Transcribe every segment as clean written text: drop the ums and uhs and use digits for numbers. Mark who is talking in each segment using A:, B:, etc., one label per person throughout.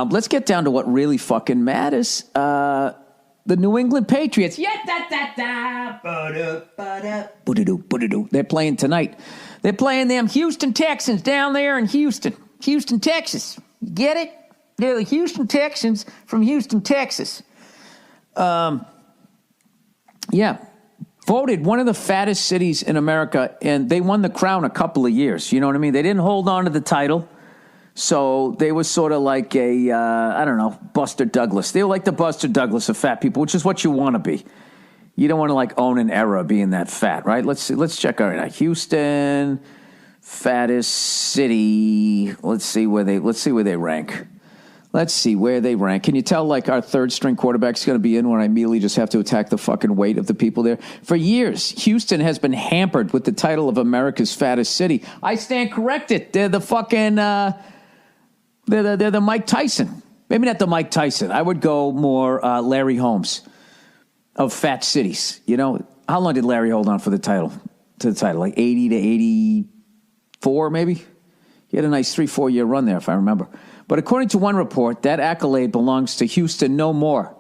A: Let's get down to what really fucking matters. The New England Patriots. They're playing tonight. They're playing them Houston Texans down there in Houston, Texas. You get it? They're the Houston Texans from Houston, Texas. Voted one of the fattest cities in America, and they won the crown a couple of years. You know what I mean? They didn't hold on to the title. So they were sort of like a, Buster Douglas. They were like the Buster Douglas of fat people, which is what you want to be. You don't want to like own an era being that fat, right? Let's see. Let's check out right, Houston, fattest city. Let's see where they rank. Let's see where they rank. Can you tell like our third string quarterback's going to be in when I immediately just have to attack the fucking weight of the people there? For years, Houston has been hampered with the title of America's fattest city. I stand corrected. They're the fucking, they're the Mike Tyson. Maybe not the Mike Tyson. I would go more Larry Holmes of fat cities. You know, how long did Larry hold on for the title? Like 80 to 84, maybe? He had a nice 3-4 year run there, if I remember. But according to one report, that accolade belongs to Houston no more.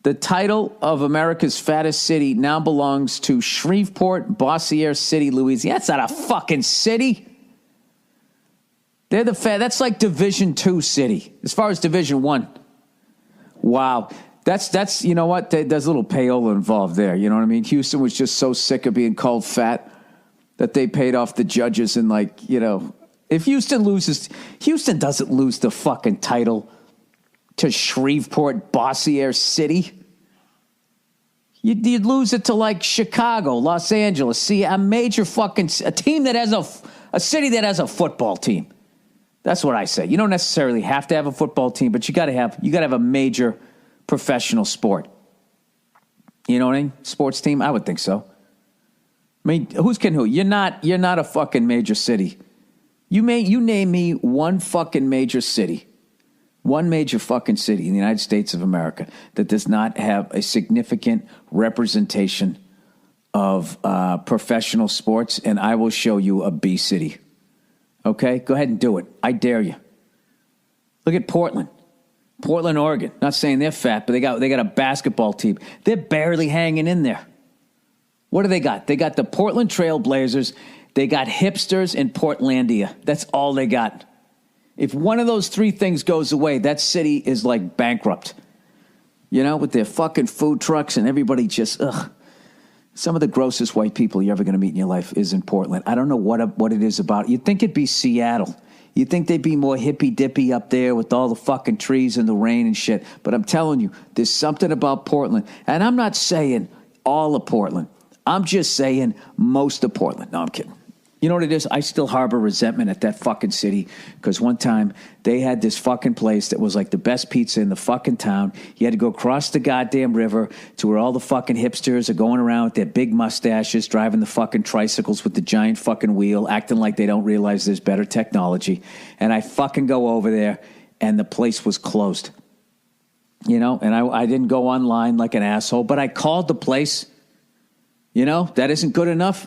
A: The title of America's fattest city now belongs to Shreveport, Bossier City, Louisiana. That's not a fucking city. They're the fat. That's like Division II city. As far as Division I. Wow. That's you know what? There's a little payola involved there. You know what I mean? Houston was just so sick of being called fat that they paid off the judges and like, you know, if Houston doesn't lose the fucking title to Shreveport, Bossier City. You'd lose it to like Chicago, Los Angeles. See, a major fucking, a team that has a city that has a football team. That's what I say. You don't necessarily have to have a football team, but you got to have a major professional sport. You know what I mean? Sports team? I would think so. I mean, who's kidding who? You're not a fucking major city. You name me one fucking major city, one major fucking city in the United States of America that does not have a significant representation of professional sports, and I will show you a B city. Okay? Go ahead and do it. I dare you. Look at Portland, Oregon. Not saying they're fat, but they got a basketball team. They're barely hanging in there. What do they got? They got the Portland Trail Blazers. They got hipsters in Portlandia. That's all they got. If one of those three things goes away, that city is like bankrupt. You know, with their fucking food trucks and everybody just, ugh. Some of the grossest white people you're ever going to meet in your life is in Portland. I don't know what it is about. You'd think it'd be Seattle. You'd think they'd be more hippy-dippy up there with all the fucking trees and the rain and shit. But I'm telling you, there's something about Portland. And I'm not saying all of Portland. I'm just saying most of Portland. No, I'm kidding. You know what it is? I still harbor resentment at that fucking city because one time they had this fucking place that was like the best pizza in the fucking town. You had to go across the goddamn river to where all the fucking hipsters are going around with their big mustaches, driving the fucking tricycles with the giant fucking wheel, acting like they don't realize there's better technology. And I fucking go over there and the place was closed. You know, and I didn't go online like an asshole, but I called the place. You know, that isn't good enough.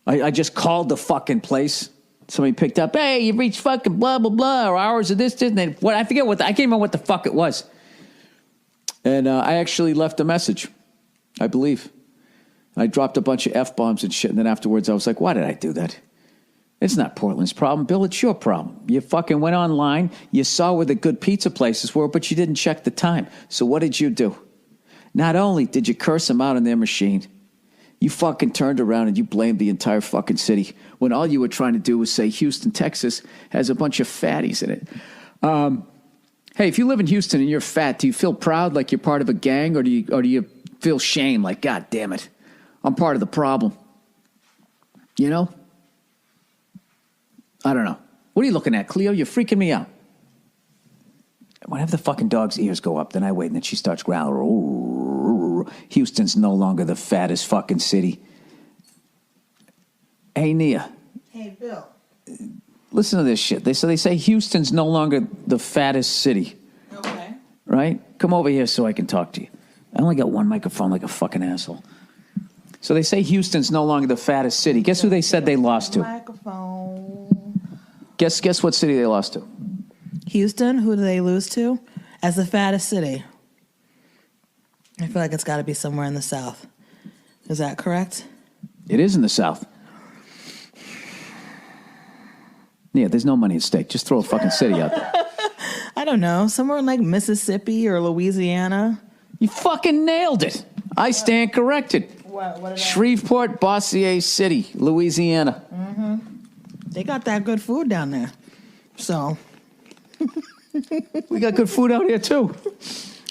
A: I just called the fucking place. Somebody picked up, hey, you've reached fucking blah, blah, blah, or hours of this, and then what? I forget I can't remember what the fuck it was. And I actually left a message, I believe. I dropped a bunch of F-bombs and shit, and then afterwards I was like, why did I do that? It's not Portland's problem, Bill, it's your problem. You fucking went online, you saw where the good pizza places were, but you didn't check the time. So what did you do? Not only did you curse them out on their machine, you fucking turned around and you blamed the entire fucking city when all you were trying to do was say Houston, Texas has a bunch of fatties in it. Hey, if you live in Houston and you're fat, do you feel proud like you're part of a gang, or do you feel shame like, God damn it, I'm part of the problem? You know? I don't know. What are you looking at, Cleo? You're freaking me out. Whenever the fucking dog's ears go up, then I wait, and then she starts growling. Houston's no longer the fattest fucking city. Hey, Nia.
B: Hey, Bill.
A: Listen to this shit. They say Houston's no longer the fattest city.
B: Okay.
A: Right? Come over here so I can talk to you. I only got one microphone like a fucking asshole. So they say Houston's no longer the fattest city. Guess who they said they lost to?
B: Microphone.
A: Guess what city they lost to?
B: Houston, who do they lose to? As the fattest city. I feel like it's got to be somewhere in the South. Is that correct?
A: It is in the South. Yeah, there's no money at stake. Just throw a fucking city out there.
B: I don't know. Somewhere in like Mississippi or Louisiana.
A: You fucking nailed it. I stand corrected.
B: What
A: Shreveport, Bossier City, Louisiana.
B: Mm-hmm. They got that good food down there. So.
A: We got good food out here, too.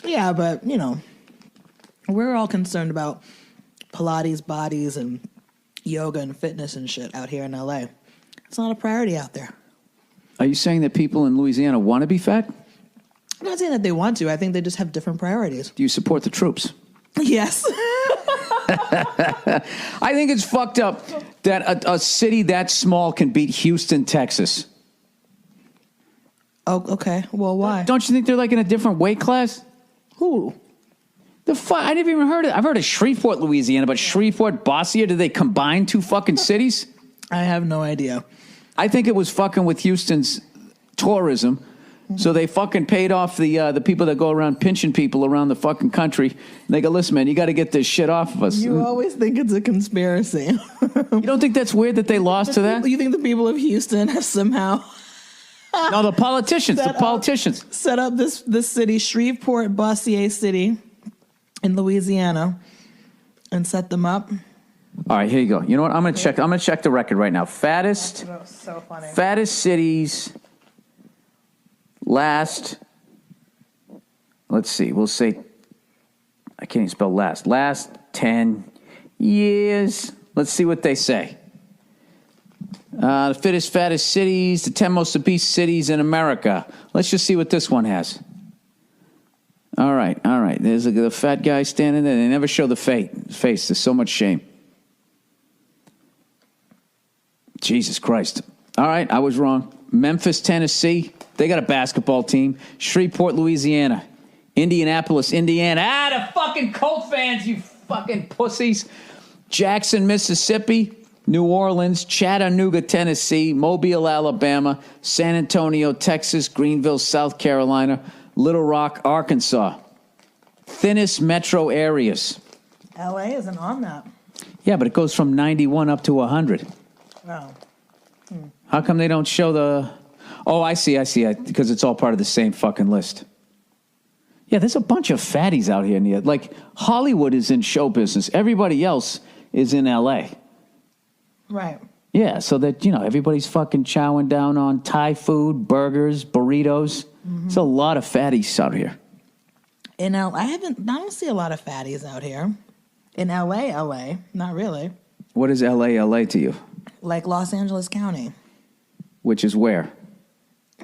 B: Yeah, but, you know, we're all concerned about Pilates bodies and yoga and fitness and shit out here in L.A. It's not a priority out there.
A: Are you saying that people in Louisiana want to be fat?
B: I'm not saying that they want to. I think they just have different priorities.
A: Do you support the troops?
B: Yes.
A: I think it's fucked up that a city that small can beat Houston, Texas.
B: Oh, okay. Well, why?
A: Don't you think they're like in a different weight class?
B: Who?
A: I never even heard of it. I've heard of Shreveport, Louisiana, but Shreveport, Bossier, did they combine two fucking cities?
B: I have no idea.
A: I think it was fucking with Houston's tourism. So they fucking paid off the people that go around pinching people around the fucking country. And they go, listen, man, you got to get this shit off of us.
B: You always think it's a conspiracy.
A: You don't think that's weird that they lost to that?
B: You think the people of Houston have somehow...
A: No, the politicians.
B: Set up this city, Shreveport, Bossier City in Louisiana, and set them up.
A: All right, here you go. You know what? I'm gonna check the record right now. Fattest cities last. Let's see. We'll say. I can't even spell last. Last 10 years. Let's see what they say. The fattest cities, the 10 most obese cities in America. Let's just see what this one has. All right. There's the fat guy standing there. They never show the face. There's so much shame. Jesus Christ. All right, I was wrong. Memphis, Tennessee. They got a basketball team. Shreveport, Louisiana. Indianapolis, Indiana. The fucking Colt fans, you fucking pussies. Jackson, Mississippi. New Orleans, Chattanooga, Tennessee, Mobile, Alabama, San Antonio, Texas, Greenville, South Carolina, Little Rock, Arkansas. Thinnest metro areas.
B: L.A. isn't on that.
A: Yeah, but it goes from 91 up to 100.
B: Wow.
A: How come they don't show the... Oh, I see. Because it's all part of the same fucking list. Yeah, there's a bunch of fatties out here. Like, Hollywood is in show business. Everybody else is in L.A.,
B: Right.
A: Yeah, so that, everybody's fucking chowing down on Thai food, burgers, burritos. Mm-hmm. There's a lot of fatties out here.
B: In I don't see a lot of fatties out here. In LA, not really.
A: What is LA to you?
B: Like Los Angeles County.
A: Which is where?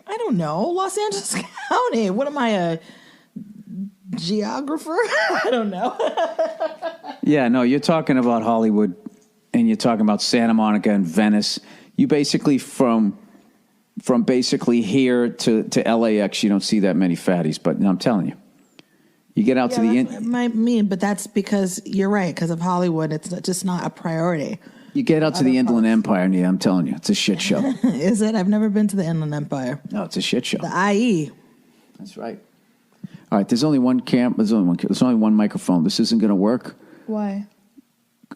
B: I don't know. Los Angeles County. What am I, a geographer? I don't know.
A: Yeah, no, you're talking about Hollywood. And you're talking about Santa Monica and Venice. You basically from basically here to LAX, you don't see that many fatties. But I'm telling you, you get out to the
B: but that's because you're right. Because of Hollywood, it's just not a priority.
A: You get out to the Inland Empire, and I'm telling you, it's a shit show.
B: Is it? I've never been to the Inland Empire.
A: No, it's a shit show.
B: The IE.
A: That's right. All right, there's only one There's only one microphone. This isn't going to work.
B: Why?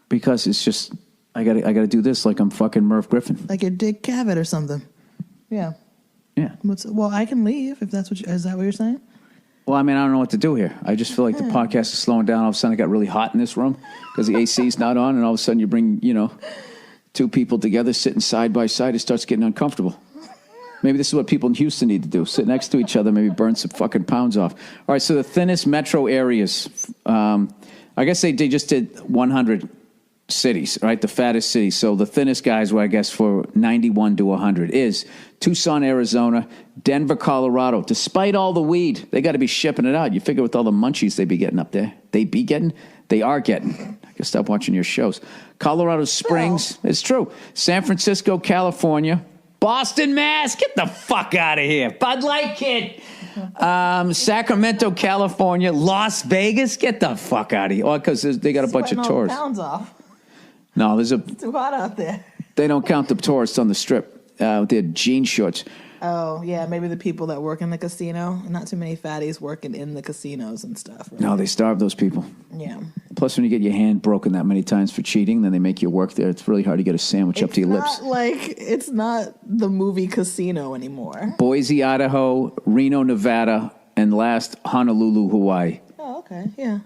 A: Because it's just I gotta do this like I'm fucking Merv Griffin.
B: Like you're Dick Cavett or something. Yeah.
A: Yeah.
B: Well, I can leave if that's is that what you're saying?
A: Well, I mean, I don't know what to do here. I just feel like the podcast is slowing down. All of a sudden, it got really hot in this room because the AC is not on, and all of a sudden, you bring two people together sitting side by side. It starts getting uncomfortable. Maybe this is what people in Houston need to do: sit next to each other, maybe burn some fucking pounds off. All right. So the thinnest metro areas. I guess they just did 100 cities, right? The fattest cities. So the thinnest guys were, I guess, for 91 to 100 is Tucson, Arizona, Denver, Colorado. Despite all the weed, they got to be shipping it out. You figure with all the munchies they be getting up there. They are getting. I can stop watching your shows. Colorado Springs. Well, it's true. San Francisco, California. Boston, Mass. Get the fuck out of here. Bud Light Kid. Sacramento, California. Las Vegas. Get the fuck out of here. Because they got a bunch of tourists.
B: Pounds off.
A: No,
B: it's too hot out there.
A: They don't count the tourists on the strip with their jean shorts.
B: Oh, yeah, maybe the people that work in the casino. Not too many fatties working in the casinos and stuff. Right?
A: No, they starve those people.
B: Yeah.
A: Plus, when you get your hand broken that many times for cheating, then they make you work there. It's really hard to get a sandwich up to your lips.
B: It's not the movie Casino anymore.
A: Boise, Idaho, Reno, Nevada, and last, Honolulu, Hawaii.
B: Oh, okay. Yeah.